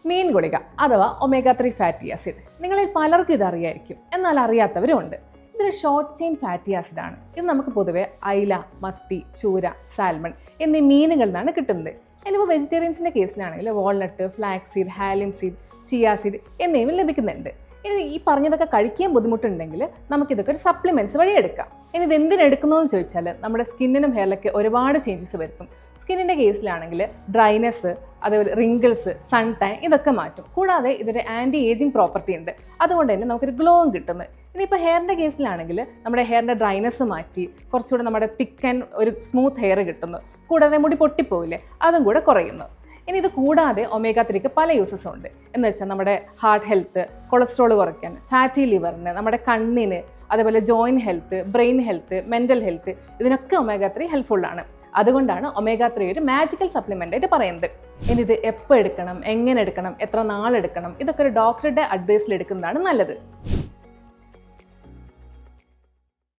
മീൻ ഗുളിക അഥവാ omega 3 fatty acid. നിങ്ങളിൽ പലർക്കും ഇത് അറിയായിരിക്കും, എന്നാൽ അറിയാത്തവരും ഉണ്ട്. ഇതൊരു ഷോർട്ട് ചെയിൻ ഫാറ്റി ആസിഡ് ആണ്. ഇത് നമുക്ക് പൊതുവെ അയില, മത്തി, ചൂര, സാൽമൺ എന്നീ മീനുകളിൽ നിന്നാണ് കിട്ടുന്നത്. ഇനിയിപ്പോൾ വെജിറ്റേറിയൻസിൻ്റെ കേസിലാണെങ്കിൽ walnut, flax seed, halim seed, chia seed എന്നിവയും ലഭിക്കുന്നുണ്ട്. ഇനി ഈ പറഞ്ഞതൊക്കെ കഴിക്കാൻ ബുദ്ധിമുട്ടുണ്ടെങ്കിൽ നമുക്കിതൊക്കെ ഒരു സപ്ലിമെൻറ്റ്സ് വഴി എടുക്കാം. ഇനി ഇത് എന്തിനെടുക്കുന്നതെന്ന് ചോദിച്ചാൽ നമ്മുടെ സ്കിന്നിനും ഹെയറിലൊക്കെ ഒരുപാട് ചേഞ്ചസ് വരുത്തും. സ്കിന്നിൻ്റെ കേസിലാണെങ്കിൽ ഡ്രൈനെസ്, അതേപോലെ റിങ്കിൾസ്, സൺ ടാൻ ഇതൊക്കെ മാറ്റും. കൂടാതെ ഇതിൻ്റെ ആൻറ്റി ഏജിങ് പ്രോപ്പർട്ടി ഉണ്ട്. അതുകൊണ്ട് തന്നെ നമുക്കൊരു ഗ്ലോവും കിട്ടുന്നത്. ഇനിയിപ്പോൾ ഹെയറിൻ്റെ കേസിലാണെങ്കിൽ നമ്മുടെ ഹെയറിൻ്റെ ഡ്രൈനെസ് മാറ്റി കുറച്ചുകൂടെ നമ്മുടെ തിക്ക് ആൻഡ് ഒരു സ്മൂത്ത് ഹെയർ കിട്ടുന്നു. കൂടാതെ മുടി പൊട്ടിപ്പോവില്ലേ, അതും കൂടെ കുറയുന്നു. ഇനി ഇത് കൂടാതെ ഒമേഗ 3ക്ക് പല യൂസസും ഉണ്ട്. എന്ന് വെച്ചാൽ നമ്മുടെ ഹാർട്ട് ഹെൽത്ത്, കൊളസ്ട്രോൾ കുറയ്ക്കാൻ, ഫാറ്റി ലിവറിന്, നമ്മുടെ കണ്ണിന്, അതേപോലെ joint health, brain health, mental health ഇതിനൊക്കെ ഒമേഗ 3 ഹെൽപ്ഫുള്ളാണ്. അതുകൊണ്ടാണ് ഒമേഗ 3 ഒരു മാജിക്കൽ സപ്ലിമെൻ്റ് ആയിട്ട് പറയുന്നത്. ഇനി ഇത് എപ്പോൾ എടുക്കണം, എങ്ങനെ എടുക്കണം, എത്ര നാളെടുക്കണം, ഇതൊക്കെ ഒരു ഡോക്ടറുടെ അഡ്വൈസിൽ എടുക്കുന്നതാണ് നല്ലത്.